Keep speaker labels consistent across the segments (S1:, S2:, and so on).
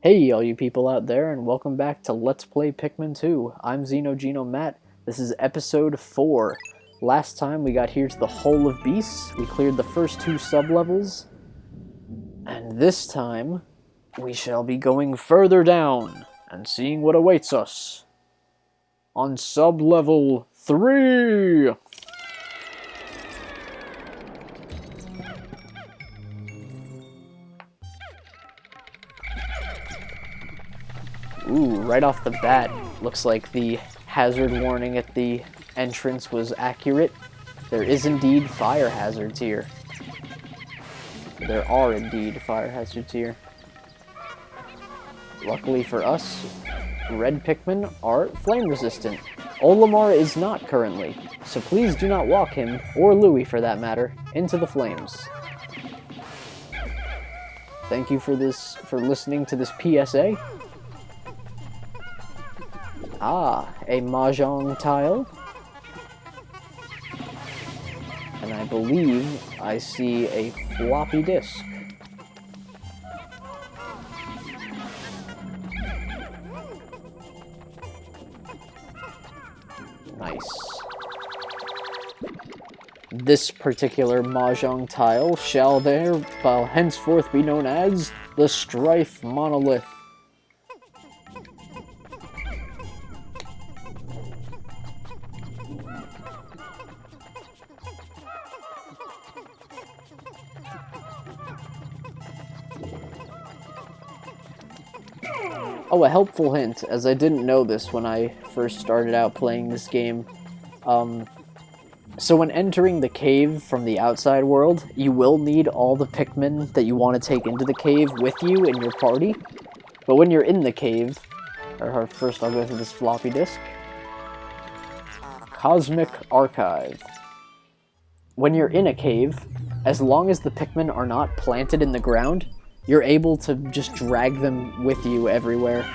S1: Hey all you people out there, and welcome back to Let's Play Pikmin 2. I'm XenoGeno Matt. This is episode 4. Last time we got here to the Hole of Beasts, we cleared the first 2 sub-levels, and this time we shall be going further down and seeing what awaits us on sub-level 3! Ooh, right off the bat, looks like the hazard warning at the entrance was accurate. There is indeed fire hazards here. There are indeed fire hazards here. Luckily for us, red Pikmin are flame resistant. Olimar is not currently, so please do not walk him, or Louie for that matter, into the flames. Thank you for listening to this PSA. Ah, a Mahjong tile. And I believe I see a floppy disk. Nice. This particular Mahjong tile shall henceforth be known as the Strife Monolith. Oh, a helpful hint, as I didn't know this when I first started out playing this game. So when entering the cave from the outside world, you will need all the Pikmin that you want to take into the cave with you in your party. But when you're in the cave, or first I'll go through this floppy disk. Cosmic Archive. When you're in a cave, as long as the Pikmin are not planted in the ground, you're able to just drag them with you everywhere.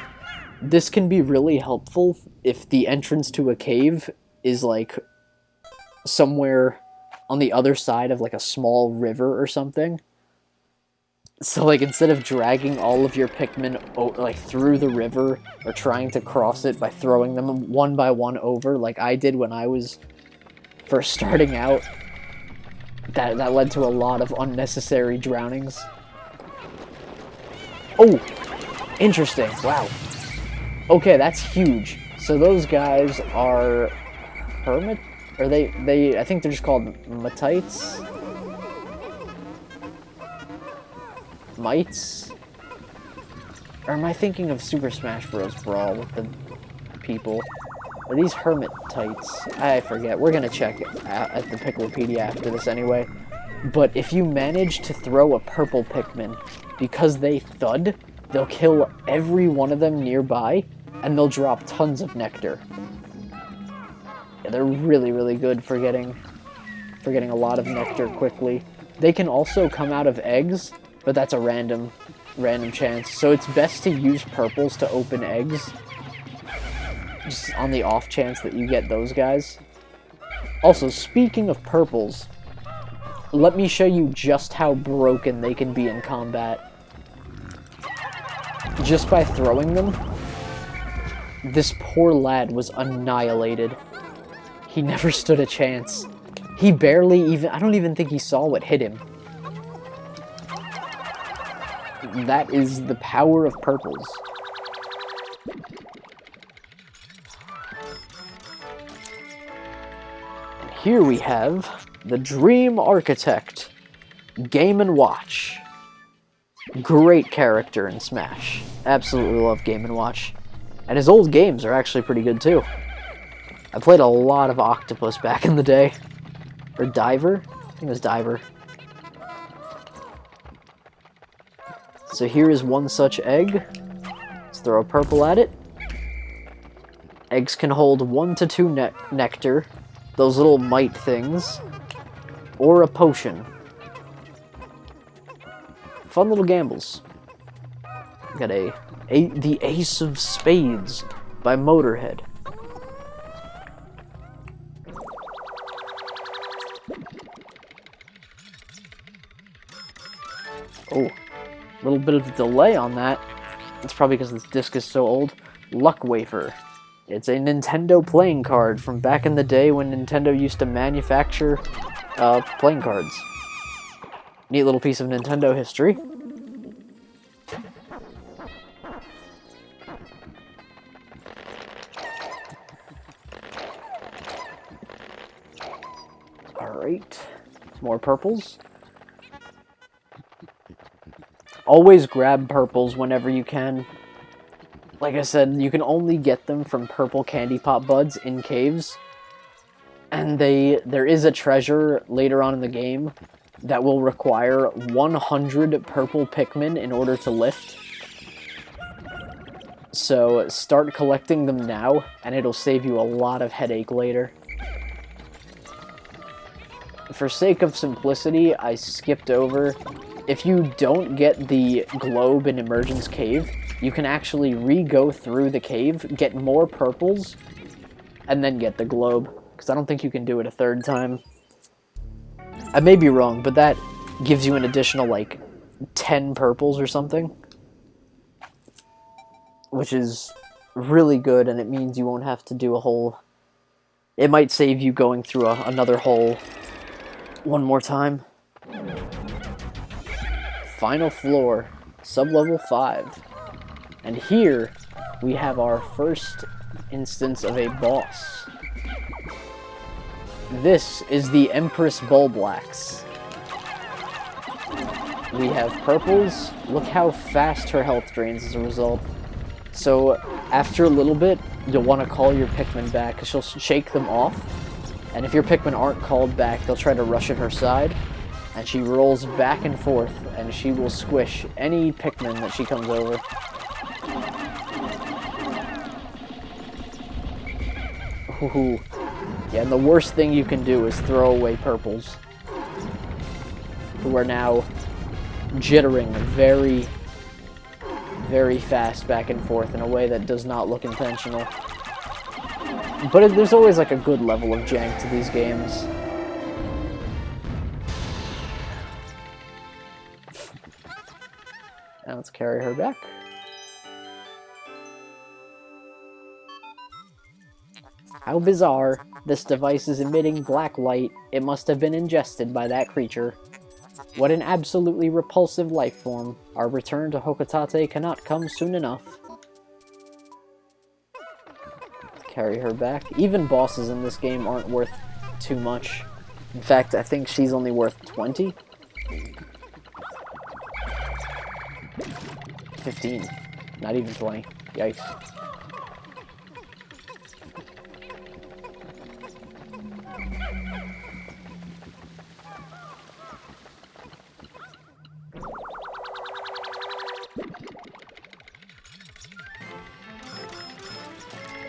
S1: This can be really helpful if the entrance to a cave is like somewhere on the other side of like a small river or something. So like instead of dragging all of your Pikmin like through the river or trying to cross it by throwing them one by one over like I did when I was first starting out, that led to a lot of unnecessary drownings. Oh, interesting. Wow. Okay, that's huge. So those guys are hermit? Or they I think they're just called matites? Mites? Or am I thinking of Super Smash Bros. Brawl with the people? Are these hermitites? I forget. We're gonna check at the Picklepedia after this anyway. But if you manage to throw a purple Pikmin, because they thud, they'll kill every one of them nearby, and they'll drop tons of nectar. Yeah, they're really, really good for getting a lot of nectar quickly. They can also come out of eggs, but that's a random chance. So it's best to use purples to open eggs, just on the off chance that you get those guys. Also, speaking of purples, let me show you just how broken they can be in combat. Just by throwing them, this poor lad was annihilated. He never stood a chance. He barely even... I don't even think he saw what hit him. That is the power of purples. And here we have the Dream Architect, Game & Watch. Great character in Smash. Absolutely love Game & Watch. And his old games are actually pretty good too. I played a lot of Octopus back in the day. Or Diver? I think it was Diver. So here is one such egg. Let's throw a purple at it. Eggs can hold 1 to 2 nectar, those little mite things, or a potion. Fun little gambles. We got the Ace of Spades by Motorhead. Oh, a little bit of a delay on that. It's probably because this disc is so old. Luck Wafer. It's a Nintendo playing card from back in the day when Nintendo used to manufacture playing cards. Neat little piece of Nintendo history. Alright. More purples. Always grab purples whenever you can. Like I said, you can only get them from purple candy pop buds in caves. And there is a treasure later on in the game that will require 100 purple Pikmin in order to lift. So start collecting them now, and it'll save you a lot of headache later. For sake of simplicity, I skipped over. If you don't get the globe in Emergence Cave, you can actually re-go through the cave, get more purples, and then get the globe. Because I don't think you can do it a third time. I may be wrong, but that gives you an additional, like, 10 purples or something. Which is really good, and it means you won't have to do a whole... It might save you going through another hole one more time. Final floor, sub-level 5. And here, we have our first instance of a boss. This is the Empress Bulblax. We have purples. Look how fast her health drains as a result. So, after a little bit, you'll want to call your Pikmin back, because she'll shake them off. And if your Pikmin aren't called back, they'll try to rush at her side. And she rolls back and forth, and she will squish any Pikmin that she comes over. Ooh. Yeah, and the worst thing you can do is throw away purples, who are now jittering very, very fast back and forth in a way that does not look intentional. But there's always like a good level of jank to these games. Now let's carry her back. How bizarre. This device is emitting black light. It must have been ingested by that creature. What an absolutely repulsive life form. Our return to Hokotate cannot come soon enough. Carry her back. Even bosses in this game aren't worth too much. In fact, I think she's only worth 20? 15. Not even 20. Yikes.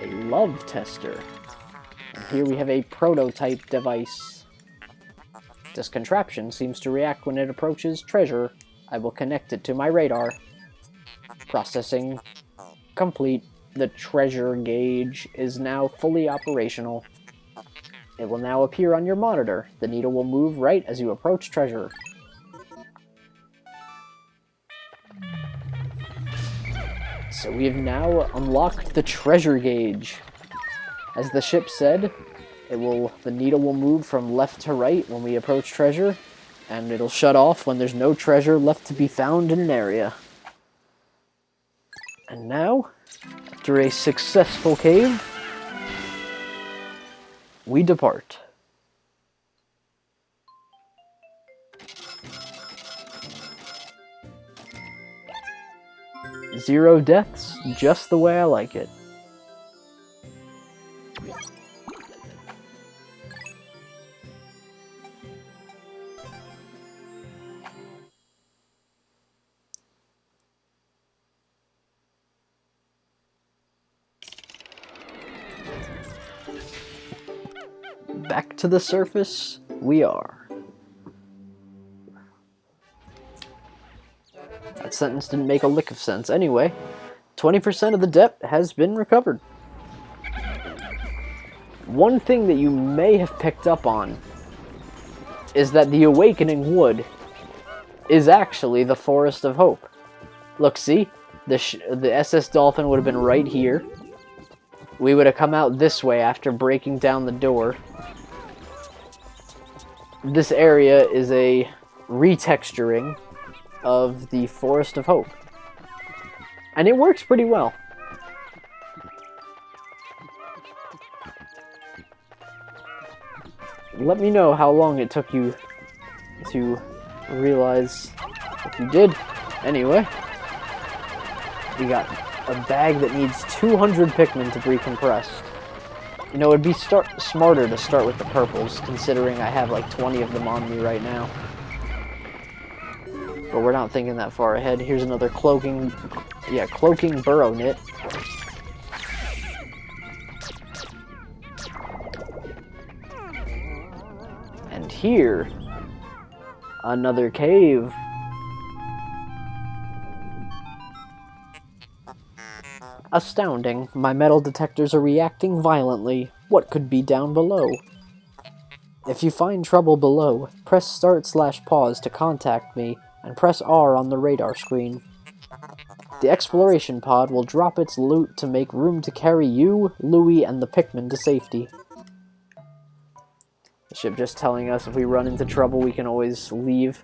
S1: A love tester. And here we have a prototype device. This contraption seems to react when it approaches treasure. I will connect it to my radar. Processing complete. The treasure gauge is now fully operational. It will now appear on your monitor. The needle will move right as you approach treasure. So we have now unlocked the treasure gauge. As the ship said, the needle will move from left to right when we approach treasure, and it'll shut off when there's no treasure left to be found in an area. And now, after a successful cave, we depart. Zero deaths, just the way I like it. Back to the surface we are. That sentence didn't make a lick of sense. Anyway, 20% of the debt has been recovered. One thing that you may have picked up on is that the Awakening Wood is actually the Forest of Hope. Look, see? the SS Dolphin would have been right here. We would have come out this way after breaking down the door. This area is a retexturing of the Forest of Hope. And it works pretty well. Let me know how long it took you to realize if you did. Anyway, we got a bag that needs 200 Pikmin to be compressed. You know, it'd be smarter to start with the purples, considering I have like 20 of them on me right now. But we're not thinking that far ahead. Here's another cloaking burrow knit. And here, another cave. Astounding. My metal detectors are reacting violently. What could be down below? If you find trouble below, press start/pause to contact me, and press R on the radar screen. The exploration pod will drop its loot to make room to carry you, Louie, and the Pikmin to safety. The ship just telling us if we run into trouble, we can always leave.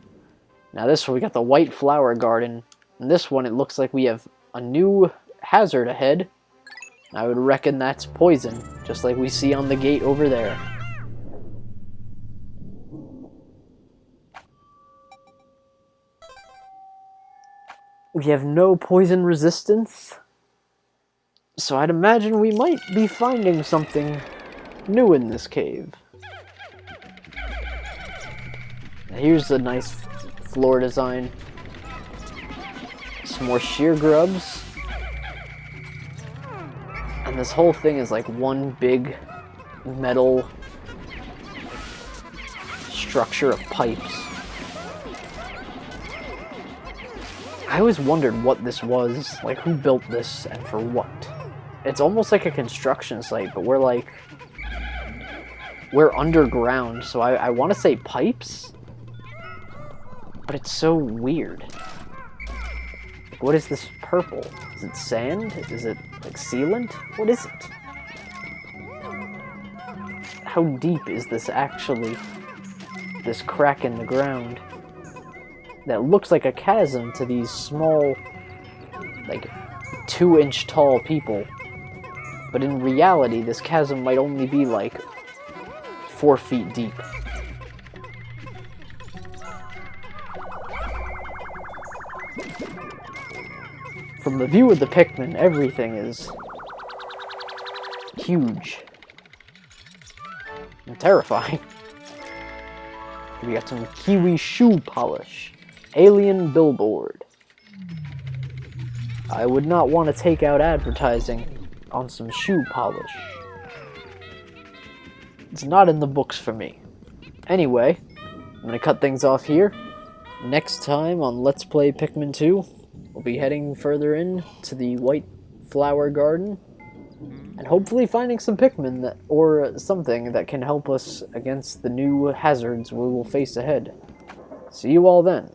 S1: Now this one, we got the White Flower Garden. And this one, it looks like we have a new hazard ahead. I would reckon that's poison, just like we see on the gate over there. We have no poison resistance, so I'd imagine we might be finding something new in this cave. Now here's a nice floor design. Some more sheer grubs. And this whole thing is like one big metal structure of pipes. I always wondered what this was, like who built this and for what. It's almost like a construction site, but we're underground, so I want to say pipes, but it's so weird. What is this purple? Is it sand? Is it like sealant? What is it? How deep is this actually? This crack in the ground that looks like a chasm to these small, like 2-inch tall people. But in reality, this chasm might only be like 4 feet deep. From the view of the Pikmin, everything is huge and terrifying. We got some kiwi shoe polish. Alien billboard. I would not want to take out advertising on some shoe polish. It's not in the books for me. Anyway, I'm going to cut things off here. Next time on Let's Play Pikmin 2, we'll be heading further in to the White Flower Garden and hopefully finding some Pikmin or something that can help us against the new hazards we will face ahead. See you all then.